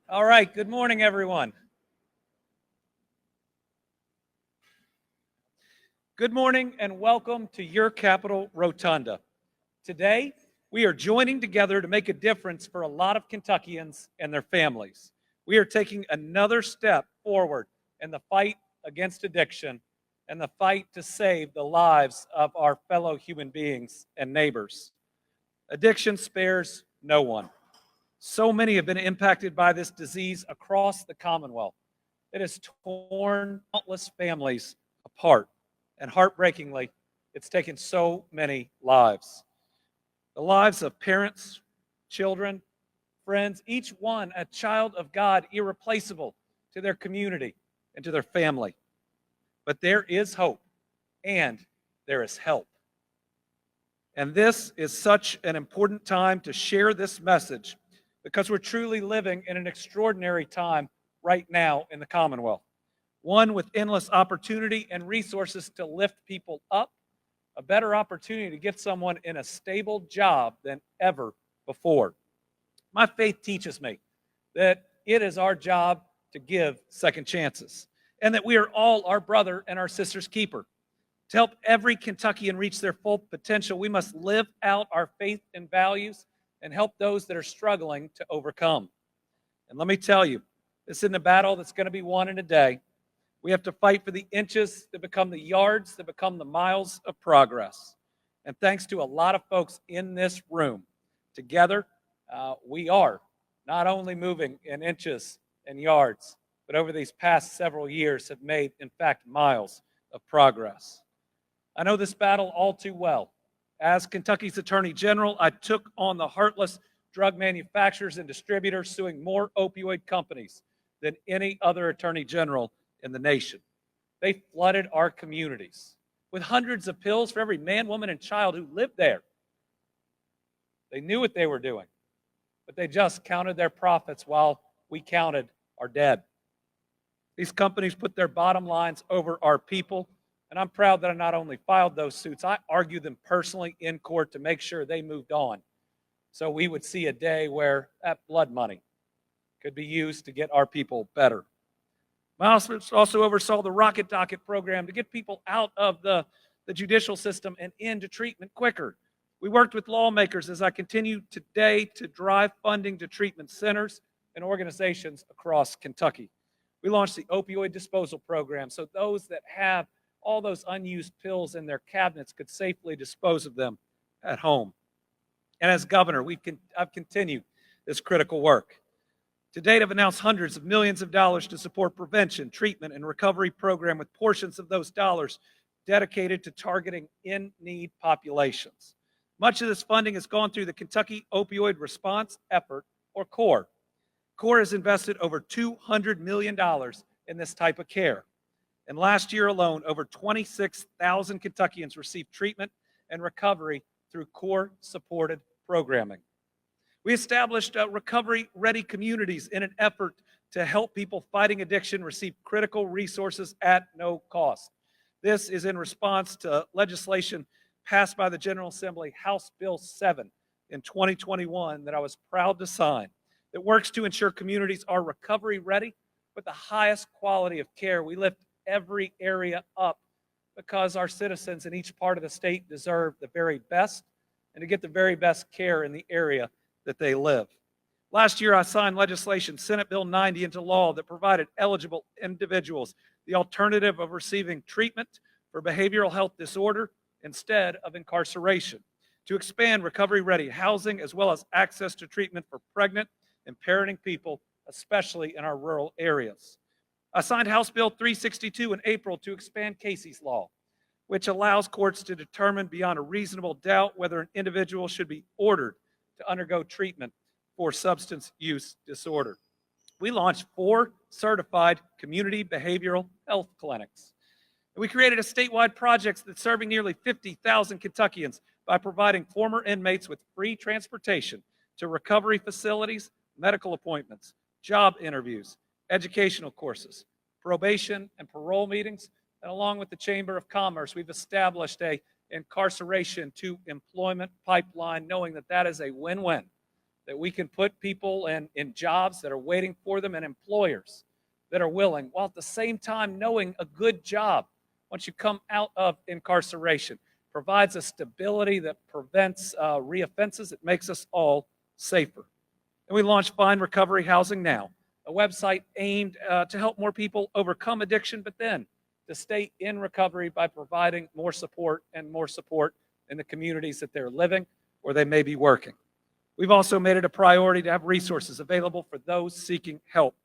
All right, good morning, everyone. Good morning and welcome to your Capitol Rotunda. Today, we are joining together to make a difference for a lot of Kentuckians and their families. We are taking another step forward in the fight against addiction and the fight to save the lives of our fellow human beings and neighbors. Addiction spares no one. So many have been impacted by this disease across the Commonwealth. It has torn countless families apart, and heartbreakingly, it's taken so many lives. The lives of parents, children, friends, each one a child of God, irreplaceable to their community and to their family. But there is hope, and there is help. And this is such an important time to share this message because we're truly living in an extraordinary time right now in the Commonwealth. One with endless opportunity and resources to lift people up, a better opportunity to get someone in a stable job than ever before. My faith teaches me that it is our job to give second chances and that we are all our brother and our sister's keeper. To help every Kentuckian reach their full potential, we must live out our faith and values and help those that are struggling to overcome. And let me tell you, this isn't a battle that's going to be won in a day. We have to fight for the inches that become the yards, that become the miles of progress. And thanks to a lot of folks in this room, together, we are not only moving in inches and yards, but over these past several years have made, in fact, miles of progress. I know this battle all too well. As Kentucky's Attorney General, I took on the heartless drug manufacturers and distributors suing more opioid companies than any other Attorney General in the nation. They flooded our communities with hundreds of pills for every man, woman, and child who lived there. They knew what they were doing, but they just counted their profits while we counted our dead. These companies put their bottom lines over our people, and I'm proud that I not only filed those suits, I argued them personally in court to make sure they moved on so we would see a day where that blood money could be used to get our people better. My office also oversaw the Rocket Docket program to get people out of the judicial system and into treatment quicker. We worked with lawmakers as I continue today to drive funding to treatment centers and organizations across Kentucky. We launched the opioid disposal program so those that have all those unused pills in their cabinets could safely dispose of them at home. And as governor, I've continued this critical work. To date, I've announced hundreds of millions of dollars to support prevention, treatment, and recovery program with portions of those dollars dedicated to targeting in-need populations. Much of this funding has gone through the Kentucky Opioid Response Effort, or CORE. CORE has invested over $200 million in this type of care. And last year alone, over 26,000 Kentuckians received treatment and recovery through CORE-supported programming. We established recovery-ready communities in an effort to help people fighting addiction receive critical resources at no cost. This is in response to legislation passed by the General Assembly, House Bill 7 in 2021 that I was proud to sign, that works to ensure communities are recovery-ready with the highest quality of care. We lift every area up because our citizens in each part of the state deserve the very best and to get the very best care in the area that they live. Last year, I signed legislation, Senate Bill 90, into law that provided eligible individuals the alternative of receiving treatment for behavioral health disorder instead of incarceration, to expand recovery-ready housing as well as access to treatment for pregnant and parenting people, especially in our rural areas. I signed House Bill 362 in April to expand Casey's Law, which allows courts to determine beyond a reasonable doubt whether an individual should be ordered to undergo treatment for substance use disorder. We launched 4 certified community behavioral health clinics. And we created a statewide project that's serving nearly 50,000 Kentuckians by providing former inmates with free transportation to recovery facilities, medical appointments, job interviews, educational courses, probation and parole meetings, and along with the Chamber of Commerce, we've established a incarceration to employment pipeline, knowing that that is a win-win that we can put people in jobs that are waiting for them and employers that are willing, while at the same time knowing a good job once you come out of incarceration provides a stability that prevents reoffenses. It makes us all safer. And we launched Find Recovery Housing Now, a website aimed to help more people overcome addiction, but then to stay in recovery by providing more support in the communities that they're living or they may be working. We've also made it a priority to have resources available for those seeking help,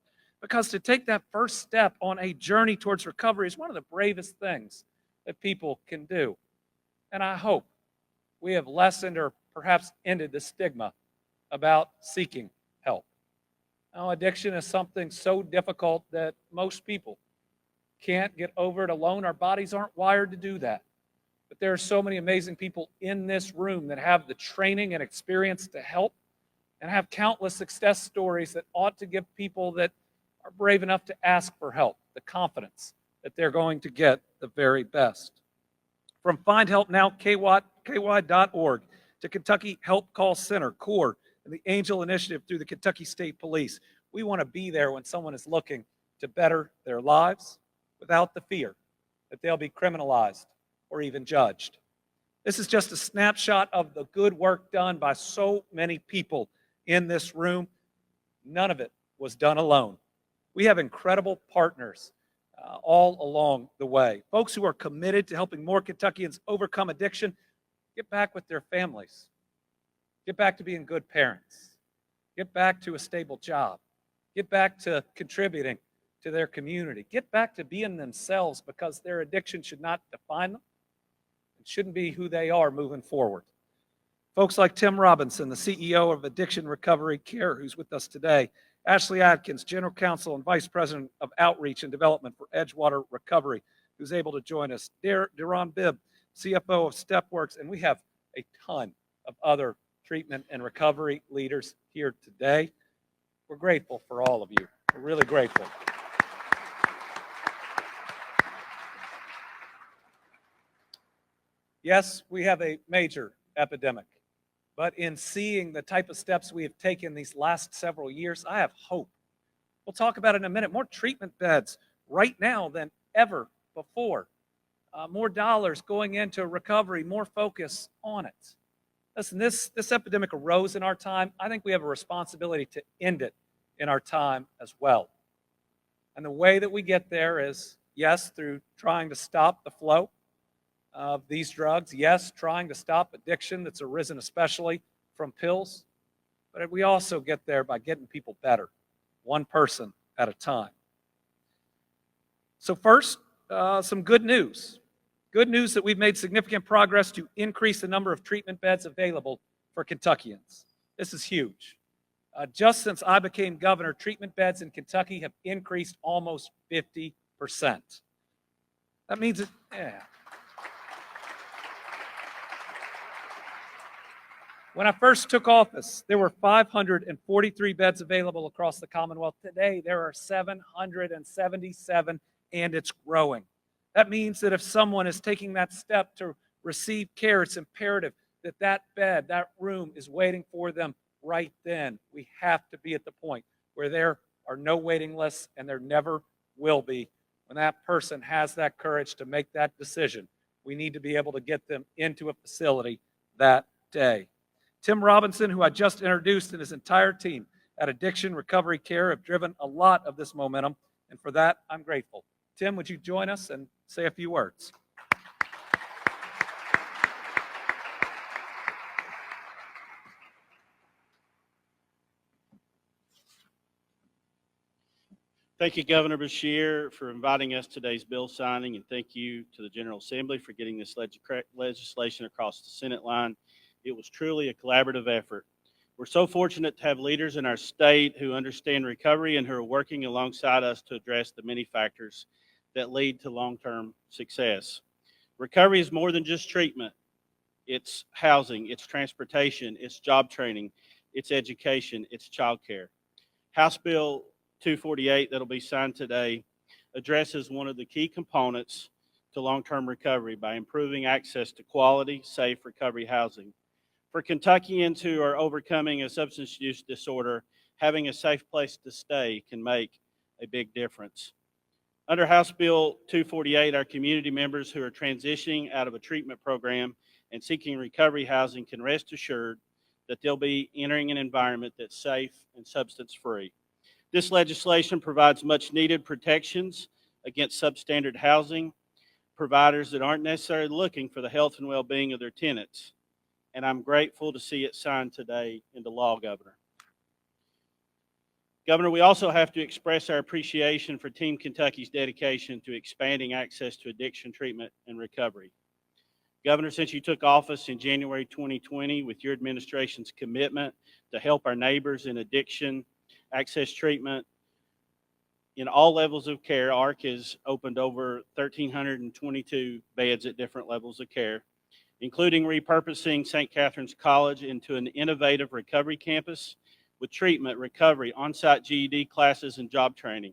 because to take that first step on a journey towards recovery is one of the bravest things that people can do. And I hope we have lessened or perhaps ended the stigma about seeking help. Now, addiction is something so difficult that most people can't get over it alone. Our bodies aren't wired to do that. But there are so many amazing people in this room that have the training and experience to help and have countless success stories that ought to give people that are brave enough to ask for help the confidence that they're going to get the very best. From Find Help Now, KY.org, to Kentucky Help Call Center, CORE, and the Angel Initiative through the Kentucky State Police, we want to be there when someone is looking to better their lives without the fear that they'll be criminalized or even judged. This is just a snapshot of the good work done by so many people in this room. None of it was done alone. We have incredible partners all along the way. Folks who are committed to helping more Kentuckians overcome addiction, get back with their families, get back to being good parents, get back to a stable job, get back to contributing to their community, get back to being themselves, because their addiction should not define them. It shouldn't be who they are moving forward. Folks like Tim Robinson, the CEO of Addiction Recovery Care, who's with us today, Ashley Adkins, General Counsel and Vice President of Outreach and Development for Edgewater Recovery, who's able to join us, Deron Bibb, CFO of StepWorks, and we have a ton of other treatment and recovery leaders here today. We're grateful for all of you. We're really grateful. Yes, we have a major epidemic, but in seeing the type of steps we have taken these last several years, I have hope. We'll talk about it in a minute. More treatment beds right now than ever before. More dollars going into recovery, more focus on it. Listen, this epidemic arose in our time. I think we have a responsibility to end it in our time as well. And the way that we get there is, yes, through trying to stop the flow of these drugs. Yes, trying to stop addiction that's arisen especially from pills. But we also get there by getting people better, one person at a time. So first, some good news. Good news that we've made significant progress to increase the number of treatment beds available for Kentuckians. This is huge. Just since I became governor, treatment beds in Kentucky have increased almost 50%. That means When I first took office, there were 543 beds available across the Commonwealth. Today, there are 777, and it's growing. That means that if someone is taking that step to receive care, it's imperative that that bed, that room is waiting for them right then. We have to be at the point where there are no waiting lists, and there never will be. When that person has that courage to make that decision, we need to be able to get them into a facility that day. Tim Robinson, who I just introduced, and his entire team at Addiction Recovery Care have driven a lot of this momentum, and for that, I'm grateful. Tim, would you join us and say a few words? Thank you, Governor Beshear, for inviting us to today's bill signing, and thank you to the General Assembly for getting this legislation across the Senate line. It was truly a collaborative effort. We're so fortunate to have leaders in our state who understand recovery and who are working alongside us to address the many factors that lead to long-term success. Recovery is more than just treatment. It's housing, it's transportation, it's job training, it's education, it's childcare. House Bill 248 that'll be signed today addresses one of the key components to long-term recovery by improving access to quality, safe recovery housing. For Kentuckians who are overcoming a substance use disorder, having a safe place to stay can make a big difference. Under House Bill 248, our community members who are transitioning out of a treatment program and seeking recovery housing can rest assured that they'll be entering an environment that's safe and substance-free. This legislation provides much-needed protections against substandard housing providers that aren't necessarily looking for the health and well-being of their tenants. And I'm grateful to see it signed today into law, Governor. Governor, we also have to express our appreciation for Team Kentucky's dedication to expanding access to addiction treatment and recovery. Governor, since you took office in January 2020, with your administration's commitment to help our neighbors in addiction access treatment in all levels of care, ARC has opened over 1,322 beds at different levels of care, including repurposing St. Catherine's College into an innovative recovery campus with treatment, recovery, on-site GED classes, and job training.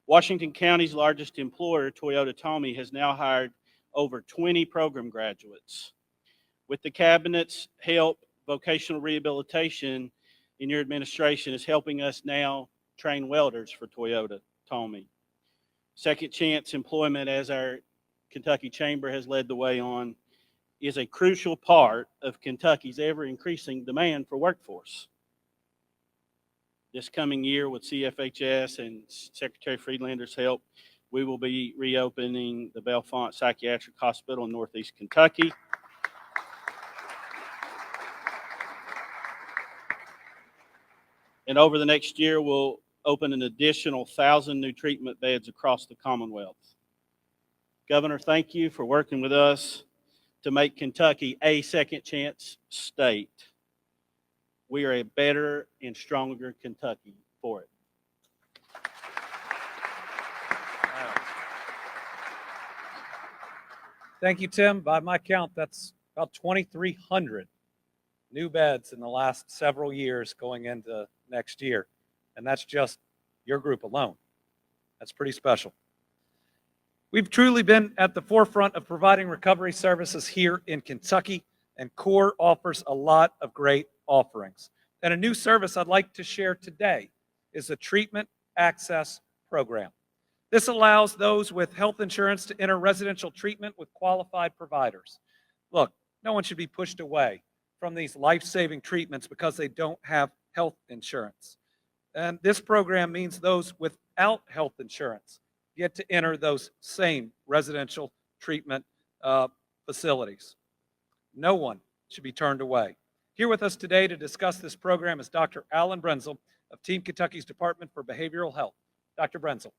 Washington County's largest employer, Toyota Tommy, has now hired over 20 program graduates. With the Cabinet's help, vocational rehabilitation in your administration is helping us now train welders for Toyota Tommy. Second chance employment, as our Kentucky Chamber has led the way on, is a crucial part of Kentucky's ever-increasing demand for workforce. This coming year, with CFHS and Secretary Friedlander's help, we will be reopening the Bellefonte Psychiatric Hospital in Northeast Kentucky. And over the next year, we'll open an additional 1,000 new treatment beds across the Commonwealth. Governor, thank you for working with us to make Kentucky a second chance state. We are a better and stronger Kentucky for it. Thank you, Tim. By my count, that's about 2,300 new beds in the last several years going into next year. And that's just your group alone. That's pretty special. We've truly been at the forefront of providing recovery services here in Kentucky, and CORE offers a lot of great offerings. And a new service I'd like to share today is the Treatment Access Program. This allows those with health insurance to enter residential treatment with qualified providers. Look, no one should be pushed away from these life-saving treatments because they don't have health insurance. And this program means those without health insurance get to enter those same residential treatment facilities. No one should be turned away. Here with us today to discuss this program is Dr. Alan Brenzel of Team Kentucky's Department for Behavioral Health. Dr. Brenzel.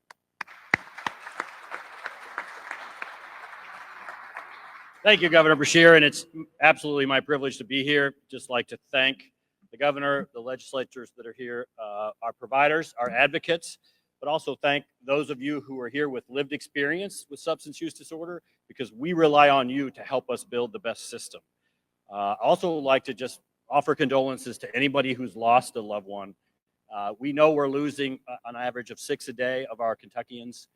Thank you, Governor Beshear, and it's absolutely my privilege to be here. Just like to thank the governor, the legislators that are here, our providers, our advocates, but also thank those of you who are here with lived experience with substance use disorder, because we rely on you to help us build the best system. I also like to just offer condolences to anybody who's lost a loved one. We know we're losing an average of 6 a day of our Kentuckians.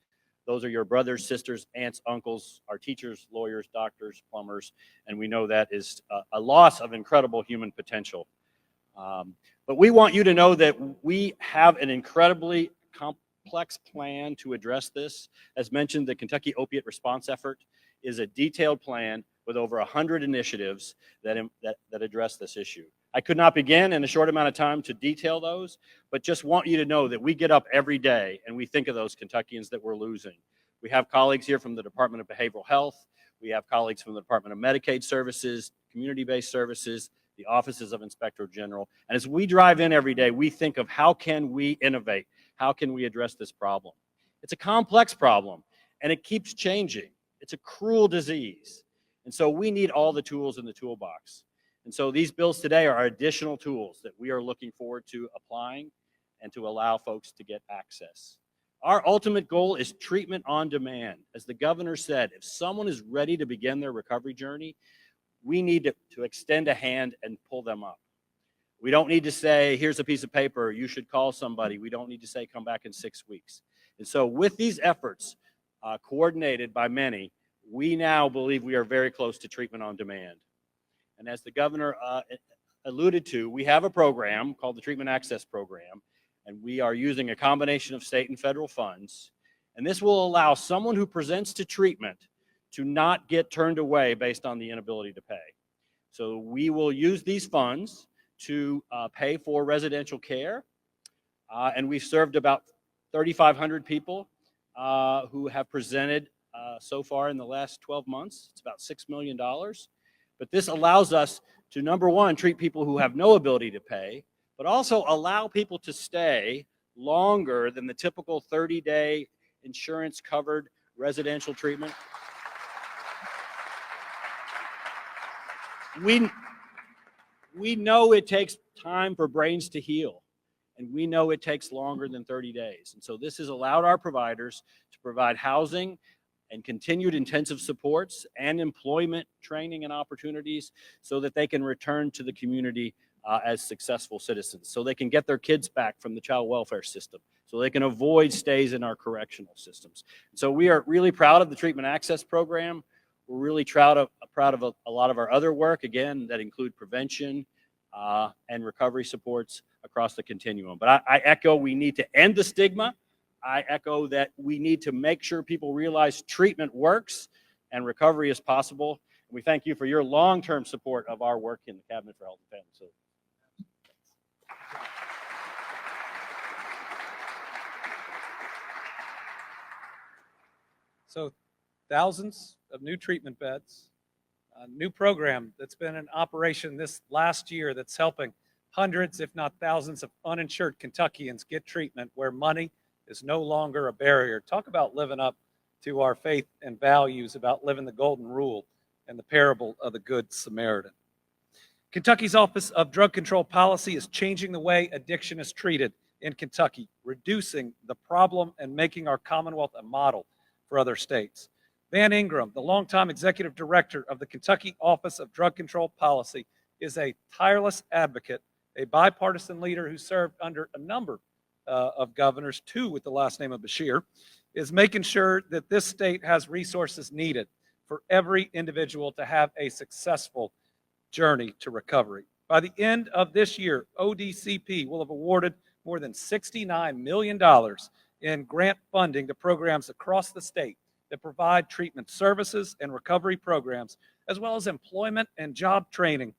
Those are your brothers, sisters, aunts, uncles, our teachers, lawyers, doctors, plumbers, and we know that is a loss of incredible human potential. But we want you to know that we have an incredibly complex plan to address this. As mentioned, the Kentucky Opiate Response Effort is a detailed plan with over 100 initiatives that address this issue. I could not begin in a short amount of time to detail those, but just want you to know that we get up every day and we think of those Kentuckians that we're losing. We have colleagues here from the Department of Behavioral Health. We have colleagues from the Department of Medicaid Services, community-based services, the offices of Inspector General. And as we drive in every day, we think of how can we innovate? How can we address this problem? It's a complex problem and it keeps changing. It's a cruel disease. And so we need all the tools in the toolbox. And so these bills today are additional tools that we are looking forward to applying and to allow folks to get access. Our ultimate goal is treatment on demand. As the governor said, if someone is ready to begin their recovery journey, we need to extend a hand and pull them up. We don't need to say, here's a piece of paper, you should call somebody. We don't need to say, come back in 6 weeks. And so with these efforts, coordinated by many, we now believe we are very close to treatment on demand. And as the governor alluded to, we have a program called the Treatment Access Program, and we are using a combination of state and federal funds. And this will allow someone who presents to treatment to not get turned away based on the inability to pay. So we will use these funds to pay for residential care. And we've served about 3,500 people who have presented so far in the last 12 months. It's about $6 million. But this allows us to, number one, treat people who have no ability to pay, but also allow people to stay longer than the typical 30-day insurance-covered residential treatment. We know it takes time for brains to heal, and we know it takes longer than 30 days. And so this has allowed our providers to provide housing and continued intensive supports and employment training and opportunities so that they can return to the community as successful citizens, so they can get their kids back from the child welfare system, so they can avoid stays in our correctional systems. So we are really proud of the Treatment Access Program. We're really proud of a lot of our other work, again, that include prevention and recovery supports across the continuum. But I echo, we need to end the stigma. I echo that we need to make sure people realize treatment works and recovery is possible. And we thank you for your long-term support of our work in the Cabinet for Health and Family Services. So thousands of new treatment beds, a new program that's been in operation this last year that's helping hundreds, if not thousands, of uninsured Kentuckians get treatment where money is no longer a barrier. Talk about living up to our faith and values, about living the golden rule and the parable of the Good Samaritan. Kentucky's Office of Drug Control Policy is changing the way addiction is treated in Kentucky, reducing the problem and making our Commonwealth a model for other states. Van Ingram, the longtime executive director of the Kentucky Office of Drug Control Policy, is a tireless advocate, a bipartisan leader who served under a number of governors, two with the last name of Beshear, is making sure that this state has resources needed for every individual to have a successful journey to recovery. By the end of this year, ODCP will have awarded more than $69 million in grant funding to programs across the state that provide treatment services and recovery programs, as well as employment and job training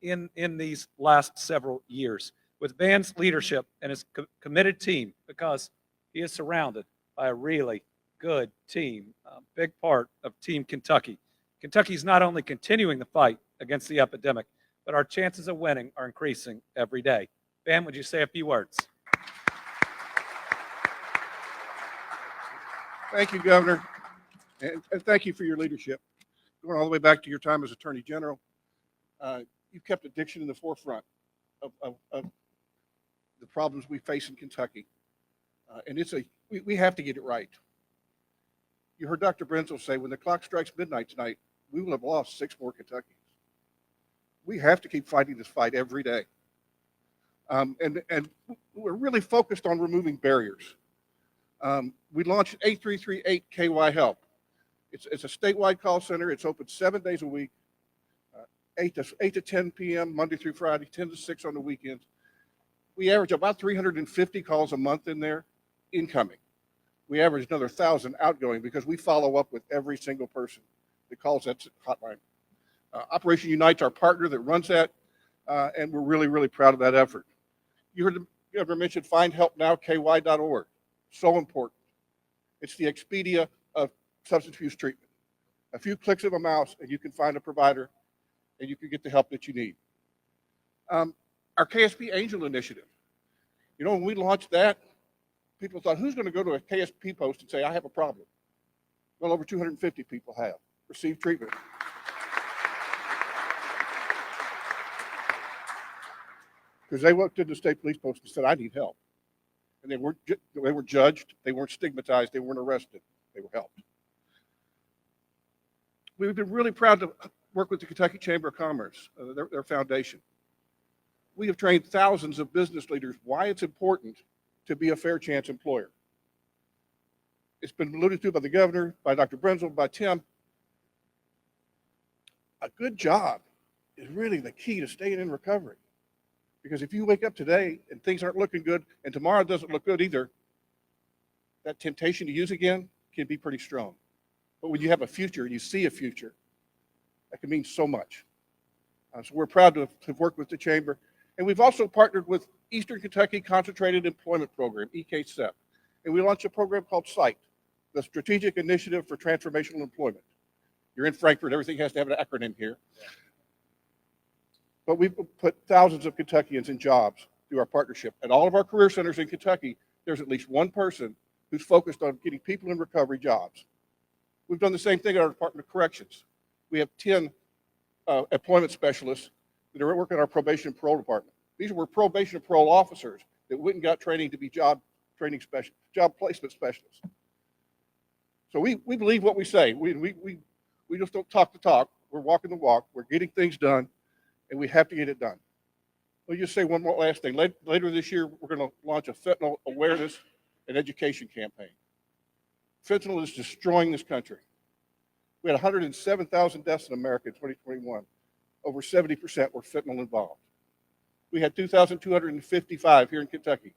in these last several years. With Van's leadership and his committed team, because he is surrounded by a really good team, a big part of Team Kentucky. Kentucky is not only continuing the fight against the epidemic, but our chances of winning are increasing every day. Van, would you say a few words? Thank you, Governor, and thank you for your leadership. Going all the way back to your time as Attorney General, you've kept addiction in the forefront of the problems we face in Kentucky, and we have to get it right. You heard Dr. Brenzel say, when the clock strikes midnight tonight, we will have lost 6 more Kentuckians. We have to keep fighting this fight every day, and we're really focused on removing barriers. We launched 8338 KY Help. It's a statewide call center. It's open 7 days a week, 8 to 10 p.m. Monday through Friday, 10 to 6 on the weekends. We average about 350 calls a month in there, incoming. We average another 1,000 outgoing because we follow up with every single person that calls that hotline. Operation Unite's our partner that runs that, and we're really, really proud of that effort. You heard the Governor mention findhelpnowky.org. So important. It's the Expedia of substance abuse treatment. A few clicks of a mouse and you can find a provider and you can get the help that you need. Our KSP Angel Initiative. You know, when we launched that, people thought, who's going to go to a KSP post and say, I have a problem? Well, over 250 people have received treatment. Because they went to the state police post and said, I need help. And they were judged, they weren't stigmatized, they weren't arrested, they were helped. We've been really proud to work with the Kentucky Chamber of Commerce, their foundation. We have trained thousands of business leaders why it's important to be a fair chance employer. It's been alluded to by the governor, by Dr. Brenzel, by Tim. A good job is really the key to staying in recovery. Because if you wake up today and things aren't looking good, and tomorrow doesn't look good either, that temptation to use again can be pretty strong. But when you have a future and you see a future, that can mean so much. So we're proud to have worked with the Chamber. And we've also partnered with Eastern Kentucky Concentrated Employment Program, EKCEP. And we launched a program called SIGHT, the Strategic Initiative for Transformational Employment. You're in Frankfurt, everything has to have an acronym here. But we've put thousands of Kentuckians in jobs through our partnership. At all of our career centers in Kentucky, there's at least one person who's focused on getting people in recovery jobs. We've done the same thing at our Department of Corrections. We have 10 employment specialists that are working in our probation and parole department. These were probation and parole officers that went and got training to be job placement specialists. So we believe what we say. We just don't talk the talk. We're walking the walk. We're getting things done, and we have to get it done. Let me just say one more last thing. Later this year, we're going to launch a fentanyl awareness and education campaign. Fentanyl is destroying this country. We had 107,000 deaths in America in 2021. Over 70% were fentanyl involved. We had 2,255 here in Kentucky.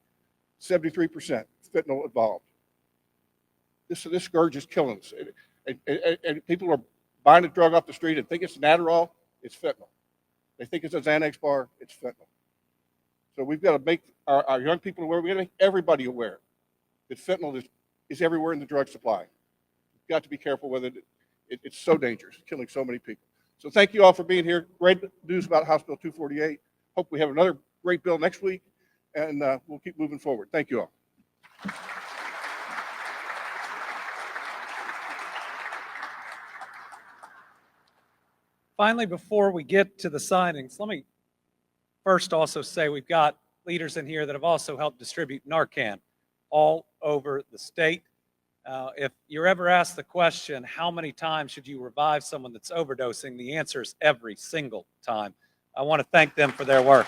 73% fentanyl involved. This scourge is killing us. And people are buying a drug off the street and think it's an Adderall, it's fentanyl. They think it's a Xanax bar, it's fentanyl. So we've got to make our young people aware. We've got to make everybody aware that fentanyl is everywhere in the drug supply. You've got to be careful with it. It's so dangerous, it's killing so many people. So thank you all for being here. Great news about House Bill 248. Hope we have another great bill next week, and we'll keep moving forward. Thank you all. Finally, before we get to the signings, let me first also say we've got leaders in here that have also helped distribute Narcan all over the state. If you're ever asked the question, how many times should you revive someone that's overdosing, the answer is every single time. I want to thank them for their work.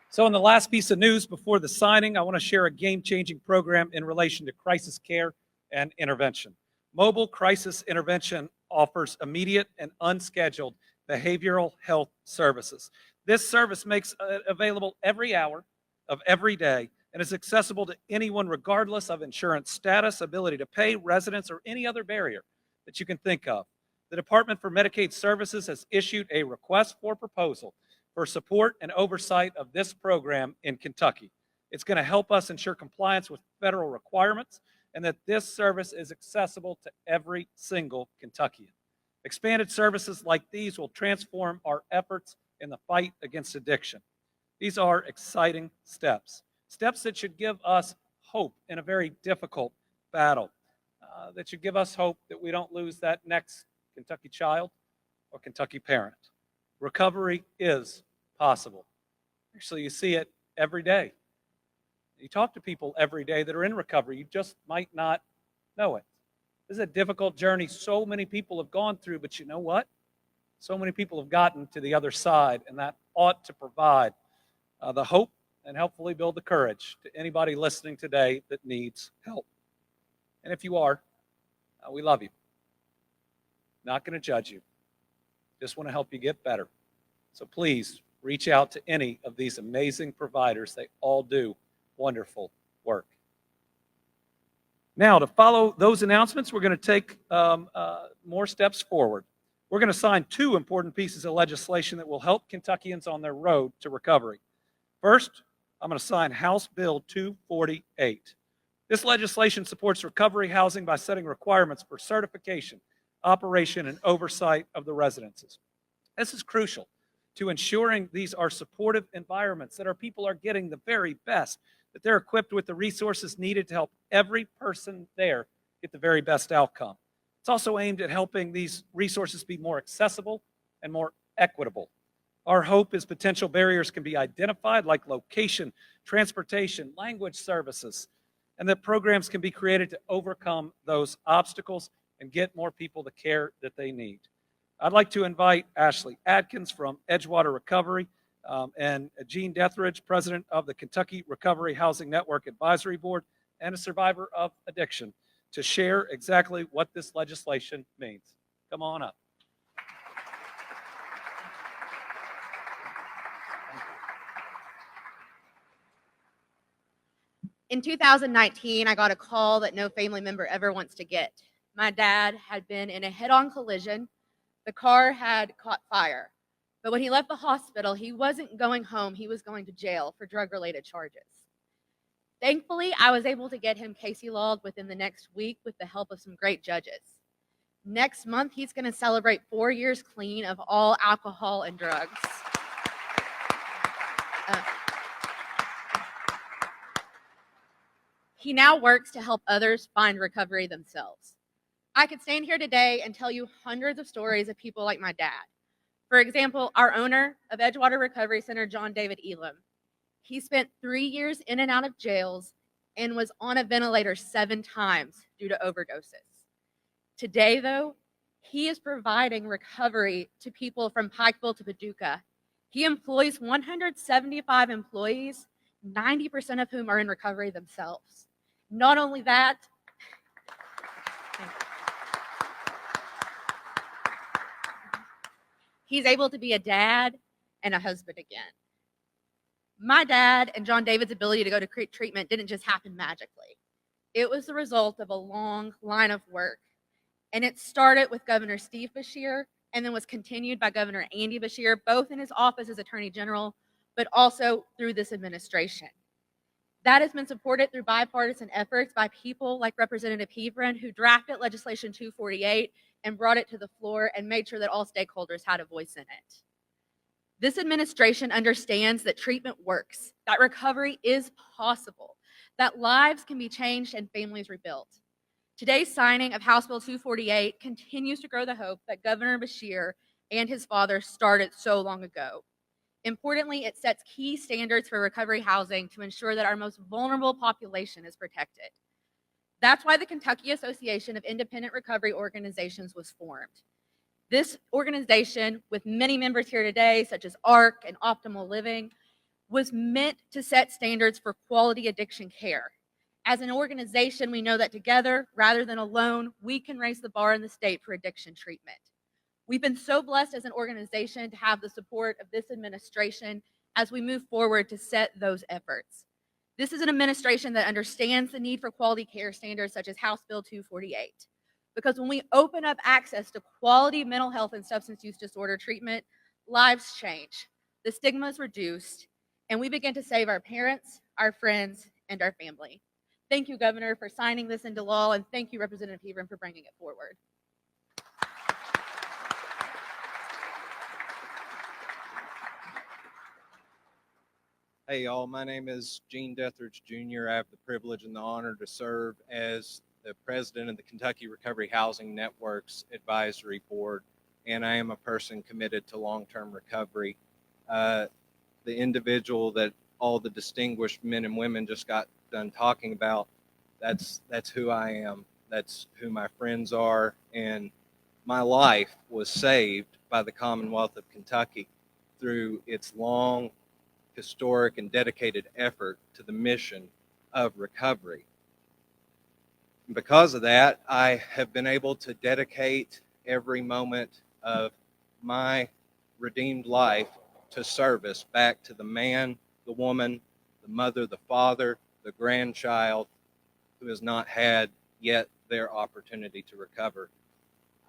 So in the last piece of news before the signing, I want to share a game-changing program in relation to crisis care and intervention. Mobile Crisis Intervention offers immediate and unscheduled behavioral health services. This service makes it available every hour of every day and is accessible to anyone regardless of insurance status, ability to pay, residence, or any other barrier that you can think of. The Department for Medicaid Services has issued a request for proposal for support and oversight of this program in Kentucky. It's going to help us ensure compliance with federal requirements and that this service is accessible to every single Kentuckian. Expanded services like these will transform our efforts in the fight against addiction. These are exciting steps that should give us hope in a very difficult battle, that should give us hope that we don't lose that next Kentucky child or Kentucky parent. Recovery is possible. Actually, you see it every day. You talk to people every day that are in recovery. You just might not know it. This is a difficult journey so many people have gone through, but you know what? So many people have gotten to the other side, and that ought to provide the hope and hopefully build the courage to anybody listening today that needs help. And if you are, we love you. Not going to judge you. Just want to help you get better. So please reach out to any of these amazing providers. They all do wonderful work. Now, to follow those announcements, we're going to take more steps forward. We're going to sign two important pieces of legislation that will help Kentuckians on their road to recovery. First, I'm going to sign House Bill 248. This legislation supports recovery housing by setting requirements for certification, operation, and oversight of the residences. This is crucial to ensuring these are supportive environments, that our people are getting the very best, that they're equipped with the resources needed to help every person there get the very best outcome. It's also aimed at helping these resources be more accessible and more equitable. Our hope is potential barriers can be identified, like location, transportation, language services, and that programs can be created to overcome those obstacles and get more people the care that they need. I'd like to invite Ashley Adkins from Edgewater Recovery and Gene Deathridge, president of the Kentucky Recovery Housing Network Advisory Board and a survivor of addiction, to share exactly what this legislation means. Come on up. In 2019, I got a call that no family member ever wants to get. My dad had been in a head-on collision. The car had caught fire. But when he left the hospital, he wasn't going home. He was going to jail for drug-related charges. Thankfully, I was able to get him Casey lawed within the next week with the help of some great judges. Next month, he's going to celebrate 4 years clean of all alcohol and drugs. He now works to help others find recovery themselves. I could stand here today and tell you hundreds of stories of people like my dad. For example, our owner of Edgewater Recovery Center, John David Elam. He spent 3 years in and out of jails and was on a ventilator 7 times due to overdoses. Today, though, he is providing recovery to people from Pikeville to Paducah. He employs 175 employees, 90% of whom are in recovery themselves. Not only that, he's able to be a dad and a husband again. My dad and John David's ability to go to treatment didn't just happen magically. It was the result of a long line of work. And it started with Governor Steve Beshear and then was continued by Governor Andy Beshear, both in his office as Attorney General, but also through this administration. That has been supported through bipartisan efforts by people like Representative Hebron, who drafted Legislation 248 and brought it to the floor and made sure that all stakeholders had a voice in it. This administration understands that treatment works, that recovery is possible, that lives can be changed and families rebuilt. Today's signing of House Bill 248 continues to grow the hope that Governor Beshear and his father started so long ago. Importantly, it sets key standards for recovery housing to ensure that our most vulnerable population is protected. That's why the Kentucky Association of Independent Recovery Organizations was formed. This organization, with many members here today, such as ARC and Optimal Living, was meant to set standards for quality addiction care. As an organization, we know that together, rather than alone, we can raise the bar in the state for addiction treatment. We've been so blessed as an organization to have the support of this administration as we move forward to set those efforts. This is an administration that understands the need for quality care standards such as House Bill 248. Because when we open up access to quality mental health and substance use disorder treatment, lives change, the stigma is reduced, and we begin to save our parents, our friends, and our family. Thank you, Governor, for signing this into law, and thank you, Representative Hebron, for bringing it forward. Hey y'all, my name is Gene Dethridge Jr. I have the privilege and the honor to serve as the president of the Kentucky Recovery Housing Network's advisory board, and I am a person committed to long-term recovery. The individual that all the distinguished men and women just got done talking about, that's who I am. That's who my friends are, and my life was saved by the Commonwealth of Kentucky through its long, historic, and dedicated effort to the mission of recovery. And because of that, I have been able to dedicate every moment of my redeemed life to service back to the man, the woman, the mother, the father, the grandchild who has not had yet their opportunity to recover.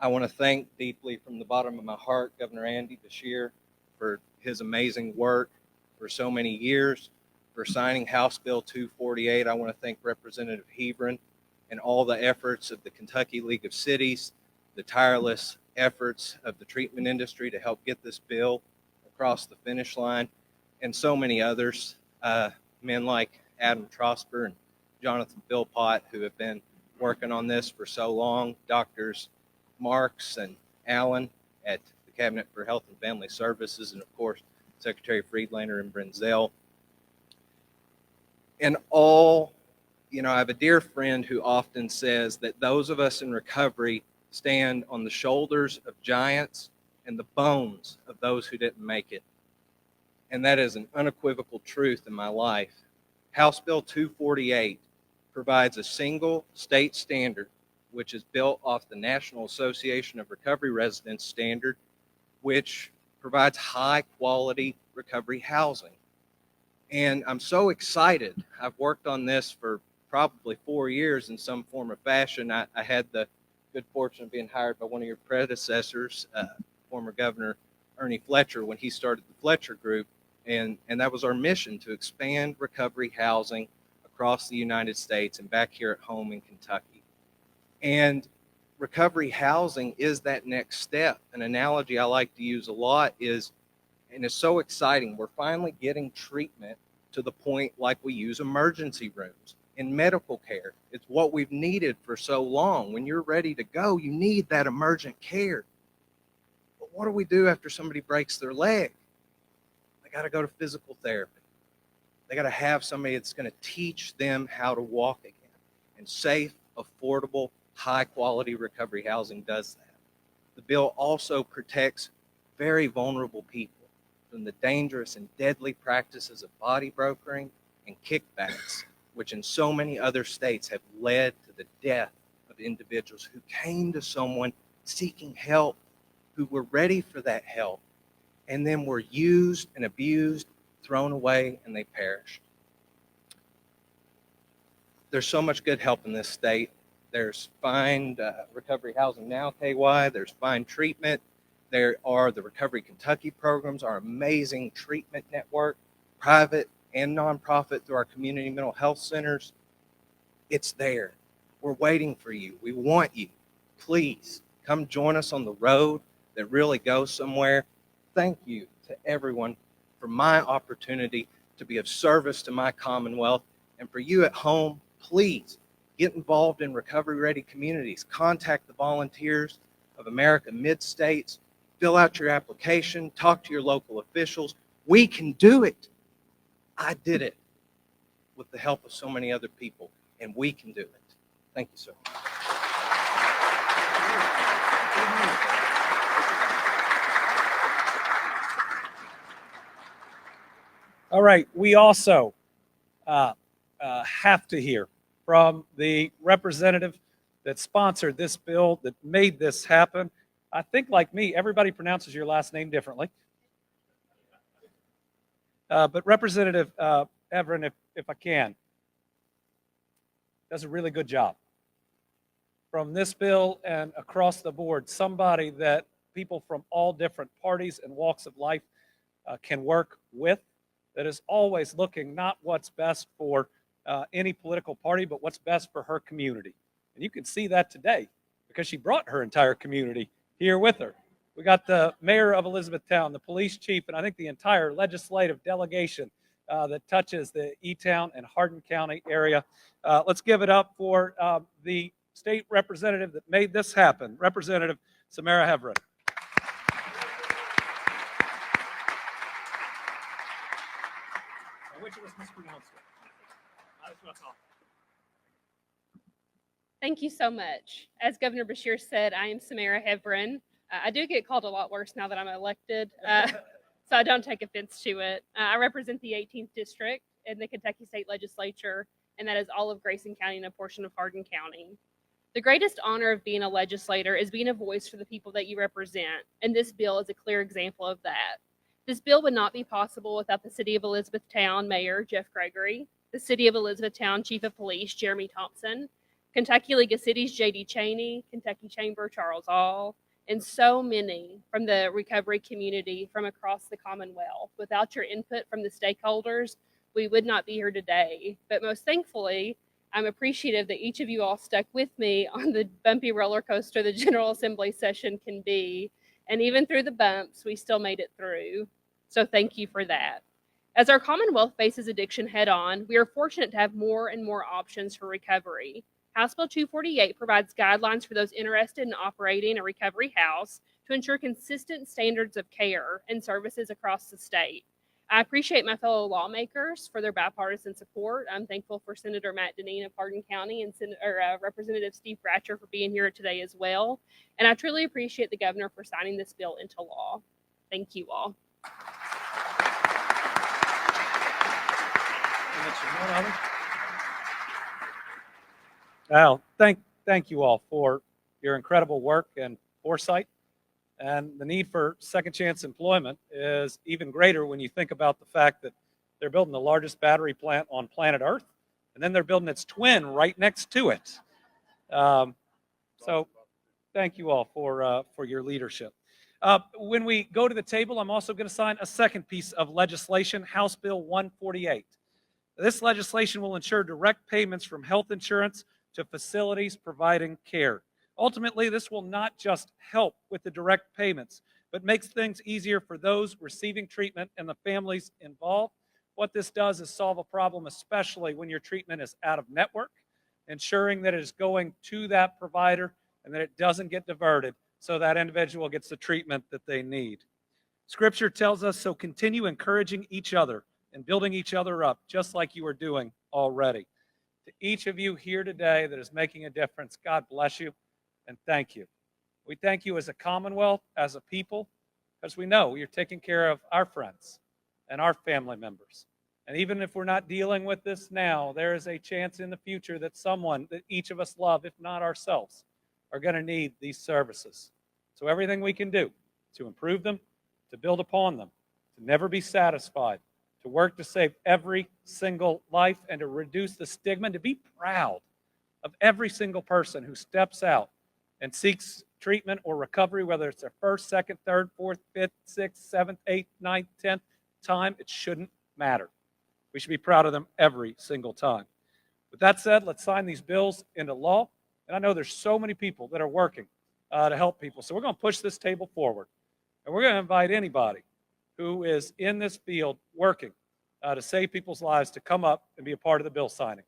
I want to thank deeply from the bottom of my heart Governor Andy Beshear for his amazing work for so many years, for signing House Bill 248. I want to thank Representative Hebron and all the efforts of the Kentucky League of Cities, the tireless efforts of the treatment industry to help get this bill across the finish line, and so many others, men like Adam Trosper and Jonathan Philpott, who have been working on this for so long, Doctors Marks and Allen at the Cabinet for Health and Family Services, and of course, Secretary Friedlander and Brenzel. And all, I have a dear friend who often says that those of us in recovery stand on the shoulders of giants and the bones of those who didn't make it. And that is an unequivocal truth in my life. House Bill 248 provides a single state standard, which is built off the National Association of Recovery Residents standard, which provides high quality recovery housing. And I'm so excited. I've worked on this for probably 4 years in some form or fashion. I had the good fortune of being hired by one of your predecessors, former Governor Ernie Fletcher, when he started the Fletcher Group. And that was our mission, to expand recovery housing across the United States and back here at home in Kentucky. And recovery housing is that next step. An analogy I like to use a lot is, and it's so exciting, we're finally getting treatment to the point like we use emergency rooms in medical care. It's what we've needed for so long. When you're ready to go, you need that emergent care. But what do we do after somebody breaks their leg? They got to go to physical therapy. They got to have somebody that's going to teach them how to walk again. And safe, affordable, high-quality recovery housing does that. The bill also protects very vulnerable people from the dangerous and deadly practices of body brokering and kickbacks, which in so many other states have led to the death of individuals who came to someone seeking help, who were ready for that help, and then were used and abused, thrown away, and they perished. There's so much good help in this state. There's Find Recovery Housing Now, KY. There's Find Treatment. There are the Recovery Kentucky programs, our amazing treatment network, private and nonprofit through our community mental health centers. It's there. We're waiting for you. We want you. Please come join us on the road that really goes somewhere. Thank you to everyone for my opportunity to be of service to my Commonwealth. And for you at home, please get involved in recovery-ready communities. Contact the volunteers of America Mid-States. Fill out your application. Talk to your local officials. We can do it. I did it with the help of so many other people, and we can do it. Thank you so much. All right, we also have to hear from the representative that sponsored this bill, that made this happen. I think, like me, everybody pronounces your last name differently. But Representative Everin, if I can, does a really good job. From this bill and across the board, somebody that people from all different parties and walks of life can work with, that is always looking not what's best for any political party, but what's best for her community. And you can see that today because she brought her entire community here with her. We got the mayor of Elizabethtown, the police chief, and I think the entire legislative delegation that touches the E-Town and Hardin County area. Let's give it up for the state representative that made this happen, Representative Samara Heverin. I wish it was mispronounced. Thank you so much. As Governor Beshear said, I am Samara Heverin. I do get called a lot worse now that I'm elected, so I don't take offense to it. I represent the 18th District in the Kentucky State Legislature, and that is all of Grayson County and a portion of Hardin County. The greatest honor of being a legislator is being a voice for the people that you represent, and this bill is a clear example of that. This bill would not be possible without the City of Elizabethtown Mayor Jeff Gregory, the City of Elizabethtown Chief of Police Jeremy Thompson, Kentucky League of Cities J.D. Cheney, Kentucky Chamber Charles All, and so many from the recovery community from across the Commonwealth. Without your input from the stakeholders, we would not be here today. But most thankfully, I'm appreciative that each of you all stuck with me on the bumpy roller coaster the General Assembly session can be. And even through the bumps, we still made it through. So thank you for that. As our Commonwealth faces addiction head on, we are fortunate to have more and more options for recovery. House Bill 248 provides guidelines for those interested in operating a recovery house to ensure consistent standards of care and services across the state. I appreciate my fellow lawmakers for their bipartisan support. I'm thankful for Senator Matt Deneen of Hardin County and Representative Steve Bratcher for being here today as well. And I truly appreciate the governor for signing this bill into law. Thank you all. Al, thank you all for your incredible work and foresight. And the need for second chance employment is even greater when you think about the fact that they're building the largest battery plant on planet Earth, and then they're building its twin right next to it. So thank you all for your leadership. When we go to the table, I'm also going to sign a second piece of legislation, House Bill 148. This legislation will ensure direct payments from health insurance to facilities providing care. Ultimately, this will not just help with the direct payments, but makes things easier for those receiving treatment and the families involved. What this does is solve a problem, especially when your treatment is out of network, ensuring that it is going to that provider and that it doesn't get diverted so that individual gets the treatment that they need. Scripture tells us, so continue encouraging each other and building each other up, just like you are doing already. To each of you here today that is making a difference, God bless you and thank you. We thank you as a Commonwealth, as a people, because we know you're taking care of our friends and our family members. And even if we're not dealing with this now, there is a chance in the future that someone that each of us love, if not ourselves, are going to need these services. So everything we can do to improve them, to build upon them, to never be satisfied, to work to save every single life and to reduce the stigma, and to be proud of every single person who steps out and seeks treatment or recovery, whether it's their first, second, third, fourth, fifth, sixth, seventh, eighth, ninth, 10th time, it shouldn't matter. We should be proud of them every single time. With that said, let's sign these bills into law. And I know there's so many people that are working to help people. So we're going to push this table forward. And we're going to invite anybody who is in this field working to save people's lives to come up and be a part of the bill signing.